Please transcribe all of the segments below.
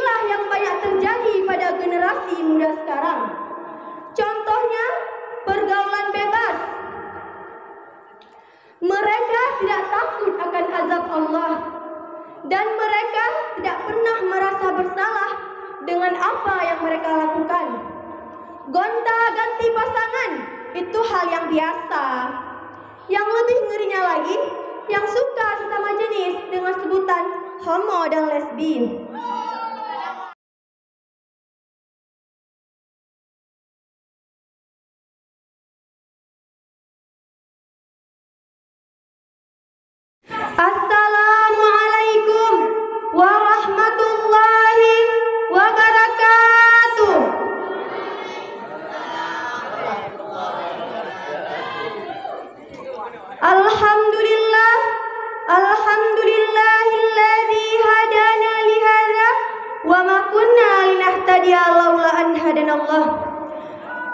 inilah yang banyak terjadi pada generasi muda sekarang. Contohnya, pergaulan bebas. Mereka tidak takut akan azab Allah dan mereka tidak pernah merasa bersalah dengan apa yang mereka lakukan. Gonta-ganti pasangan itu hal yang biasa. Yang lebih ngerinya lagi, yang suka sesama jenis dengan sebutan homo dan lesbi. Assalamualaikum warahmatullahi wabarakatuh. Alhamdulillah, alhamdulillahilladzi hadana lihadza wa ma kunna linahtadiya laula an hadanallah.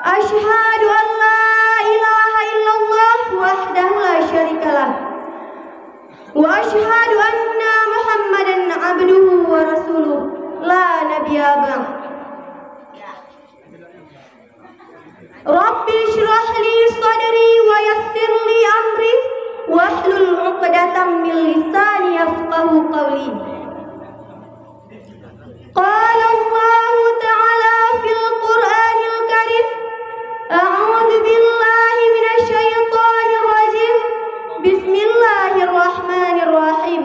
Asyhadu an la ilaha illallah wahdahu la syarikalah. Wa asyhadu anna Muhammadan abduhu wa rasuluh la nabiyya ba'd. Rabbi shrah li sadri wa yassir li amri wahlul 'uqdatam min lisani yafqahu qawli. Qala Allah ta'ala fil Qur'anil Karim, a'udzu billahi minasy syaithanir rajim. Bismillahirrahmanirrahim.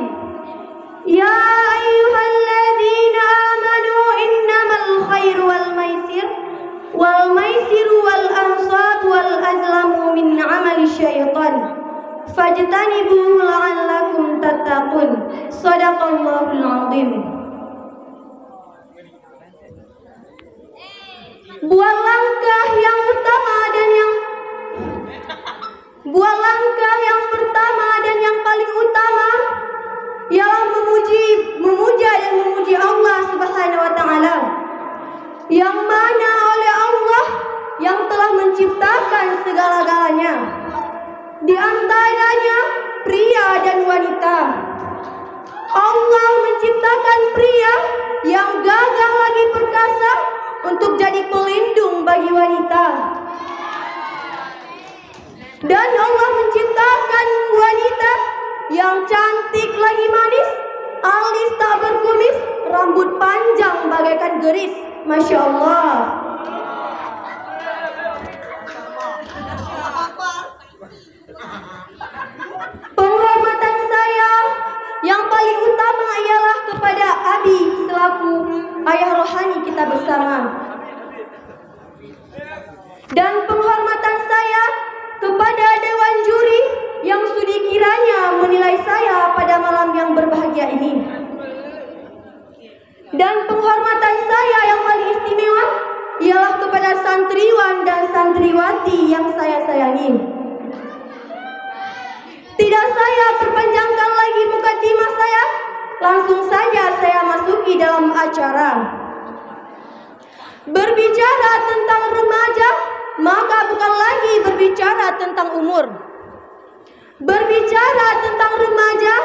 Ya ayyuhalladzina amanu innamal khairu wal maisiru wal ansab wal azlamu min amali syaitan fajtanibuhu la'allakum tattaqun. Shadaqallahul azim. Buat langkah yang pertama dan yang paling utama ialah memuja dan memuji Allah Subhanahu wa taala, yang mana oleh Allah yang telah menciptakan segala-galanya, di antaranya pria dan wanita. Allah menciptakan pria yang gagah lagi perkasa untuk jadi pelindung bagi wanita. Dan Allah menciptakan wanita yang cantik lagi manis, alis tak berkumis, rambut panjang bagaikan geris. Masya Allah. Penghormatan saya yang paling utama ialah kepada Abi selaku ayah rohani kita bersama. Dan penghormatan saya kepada Dewan Juri yang sudi kiranya menilai saya pada malam yang berbahagia ini. Dan penghormatan saya yang paling istimewa ialah kepada santriwan dan santriwati yang saya sayangi. Tidak saya perpanjangkan lagi mukadimah saya, langsung saja saya masuki dalam acara. Berbicara tentang remaja, maka bukan lagi berbicara tentang umur. Berbicara tentang remaja,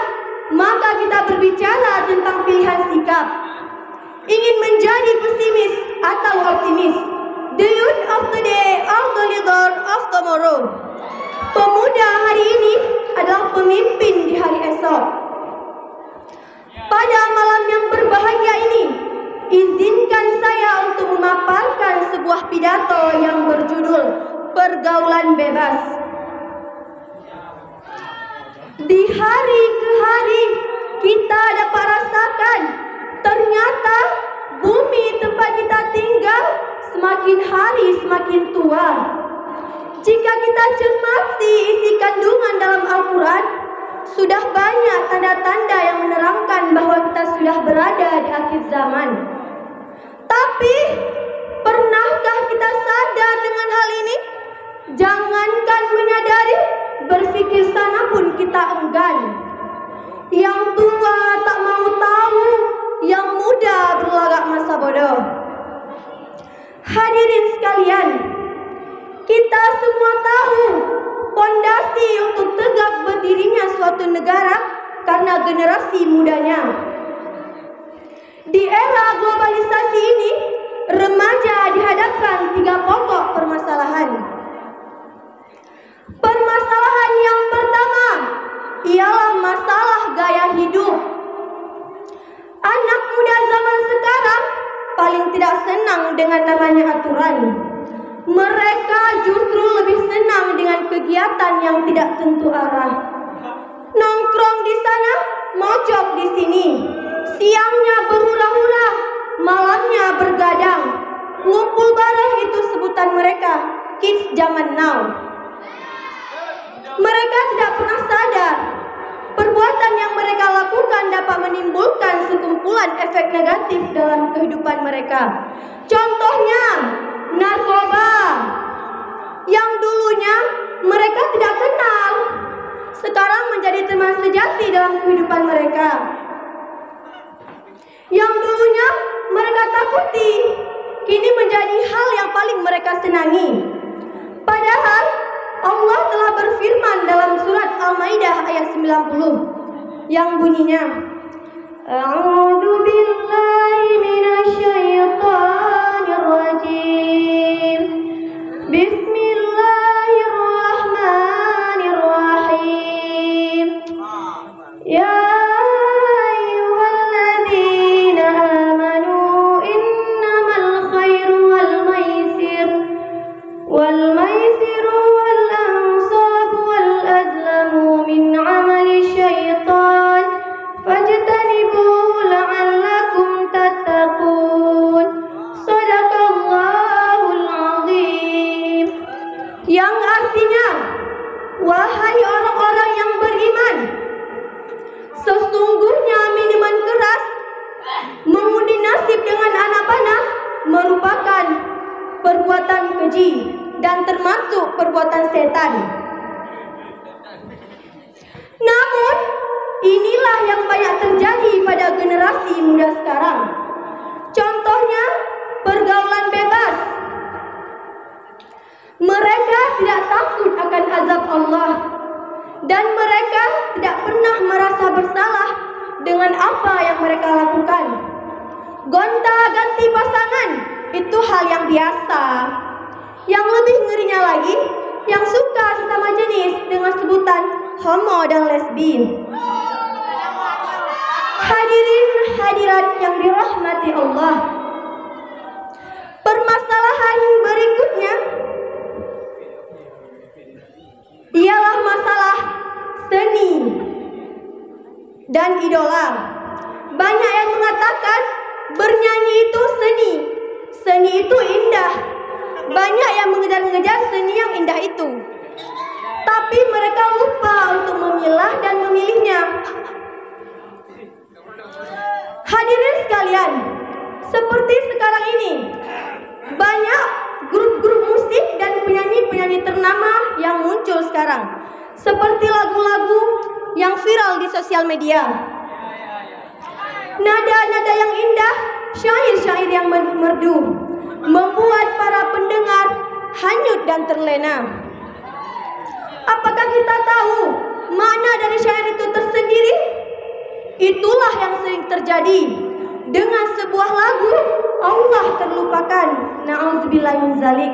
maka kita berbicara tentang pilihan sikap. Ingin menjadi pesimis atau optimis. The youth of today are the leader of tomorrow. Pemuda hari ini adalah pemimpin di hari esok. Pada malam yang berbahagia ini, izinkan saya untuk memaparkan sebuah pidato yang berjudul Pergaulan Bebas. Di hari ke hari kita dapat rasakan ternyata bumi tempat kita tinggal semakin hari semakin tua. Jika kita cermati isi kandungan dalam Al-Quran, sudah banyak tanda-tanda yang menerangkan bahwa kita sudah berada di akhir zaman. Tapi, pernahkah kita sadar dengan hal ini? Jangankan menyadari, berpikir sana pun kita enggan. Yang tua tak mau tahu, yang muda berlagak masa bodoh. Hadirin sekalian, kita semua tahu pondasi untuk tegak berdirinya suatu negara karena generasi mudanya. Di era globalisasi ini, remaja dihadapkan 3 pokok permasalahan. Permasalahan yang pertama ialah masalah gaya hidup. Anak muda zaman sekarang paling tidak senang dengan namanya aturan. Mereka justru lebih senang dengan kegiatan yang tidak tentu arah. Nongkrong di sana, mojok di sini. Siangnya berhura-hura, malamnya bergadang. Ngumpul bareng itu sebutan mereka, kids zaman now. Mereka tidak pernah sadar perbuatan yang mereka lakukan dapat menimbulkan sekumpulan efek negatif dalam kehidupan mereka. Contohnya, narkoba yang dulunya mereka tidak kenal, sekarang menjadi teman sejati dalam kehidupan mereka. Yang dulunya mereka takuti, kini menjadi hal yang paling mereka senangi. Padahal Allah telah berfirman dalam surat Al-Maidah ayat 90 yang bunyinya, A'udzu billahi minasyaitonir rajim. Bismillahirrahmanirrahim. Ya ayyuhalladzina amanu innamal khairu wal maisiru wal ansabu wal azlamu min amali syaitan fajtanibuhu la'allakum tattaqun. Shadaqallahul azim. Yang artinya, wahai orang-orang yang beriman, sesungguhnya minuman keras, mengundi nasib dengan anak panah merupakan perbuatan keji dan termasuk perbuatan setan. Namun, inilah yang banyak terjadi pada generasi muda sekarang. Contohnya, pergaulan bebas. Mereka tidak takut akan azab Allah, dan mereka tidak pernah merasa bersalah dengan apa yang mereka lakukan. Gonta-ganti pasangan itu hal yang biasa. Yang lebih ngerinya lagi, yang suka sesama jenis dengan sebutan homo dan lesbi. Hadirin hadirat yang dirahmati Allah, permasalahan berikutnya ialah masalah seni dan idola. Banyak yang mengatakan bernyanyi itu seni, seni itu indah. Banyak yang mengejar-ngejar seni yang indah itu, tapi mereka lupa untuk memilah dan memilihnya. Hadirin sekalian, seperti sekarang ini, banyak grup-grup musik dan penyanyi-penyanyi ternama yang muncul sekarang, seperti lagu-lagu yang viral di sosial media. Nada-nada yang indah, syair-syair yang merdu, membuat para pendengar hanyut dan terlena. Apakah kita tahu makna dari syair itu tersendiri? Itulah yang sering terjadi. Dengan sebuah lagu, Allah terlupakan. Na'udzubillahi min zalik.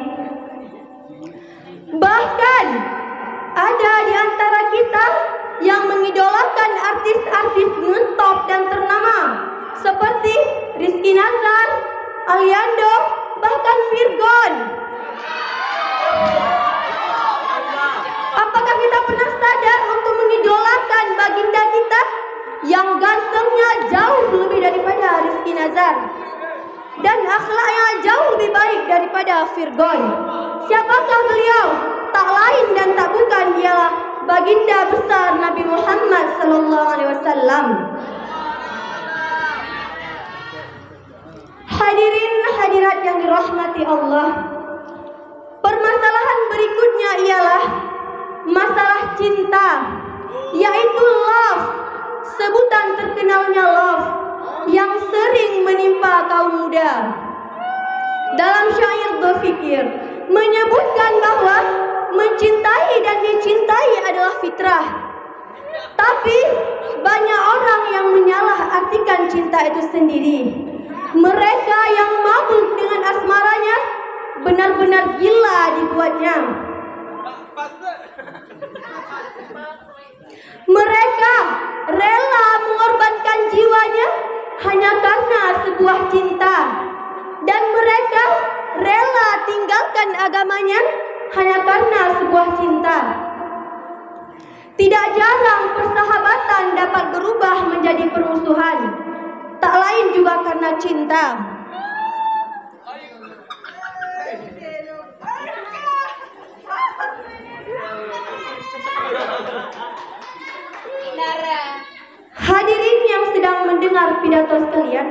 Bahkan ada di antara kita yang mengidolakan artis-artis ngetop dan ternama seperti Rizky Nazar, Aliando, bahkan Virgon. Apakah kita pernah sadar untuk mengidolakan baginda kita yang gantengnya jauh lebih daripada Rizky Nazar dan akhlaknya jauh lebih baik daripada Virgon? Siapakah beliau? Tak lain dan tak bukan dialah baginda besar Nabi Muhammad SAW. Hadirin hadirat yang dirahmati Allah, permasalahan berikutnya ialah masalah cinta, yaitu love, sebutan terkenalnya love yang sering menimpa kaum muda. Dalam syair Dhofikir menyebutkan bahwa mencintai dan dicintai adalah fitrah, tapi banyak orang yang menyalah artikan cinta itu sendiri. benar-benar gila dibuatnya. Mereka rela mengorbankan jiwanya hanya karena sebuah cinta. Dan mereka rela tinggalkan agamanya hanya karena sebuah cinta. Tidak jarang persahabatan dapat berubah menjadi permusuhan, tak lain juga karena cinta. Hadirin yang sedang mendengar pidato sekalian,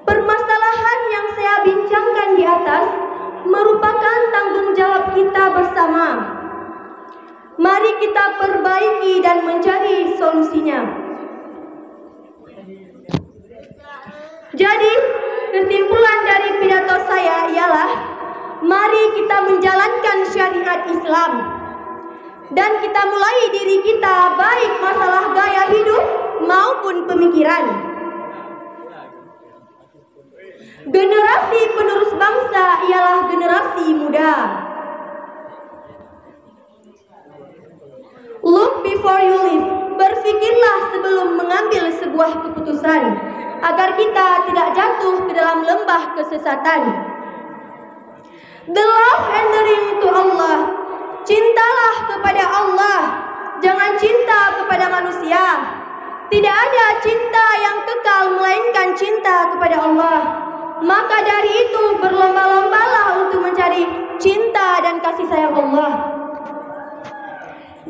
permasalahan yang saya bincangkan di atas merupakan tanggung jawab kita bersama. Mari kita perbaiki dan mencari solusinya. Jadi, kesimpulan dari pidato saya ialah mari kita menjalankan syariat Islam. Dan kita mulai diri kita, baik masalah gaya hidup maupun pemikiran. Generasi penerus bangsa ialah generasi muda. Look before you live. Berfikirlah sebelum mengambil sebuah keputusan, agar kita tidak jatuh ke dalam lembah kesesatan. The love and the ring to Allah. Cintalah kepada Allah, jangan cinta kepada manusia. Tidak ada cinta yang kekal melainkan cinta kepada Allah. Maka dari itu berlomba-lombalah untuk mencari cinta dan kasih sayang Allah.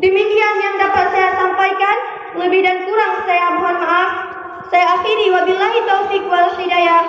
Demikian yang dapat saya sampaikan. Lebih dan kurang saya mohon maaf. Saya akhiri wabillahi taufiq wal hidayah.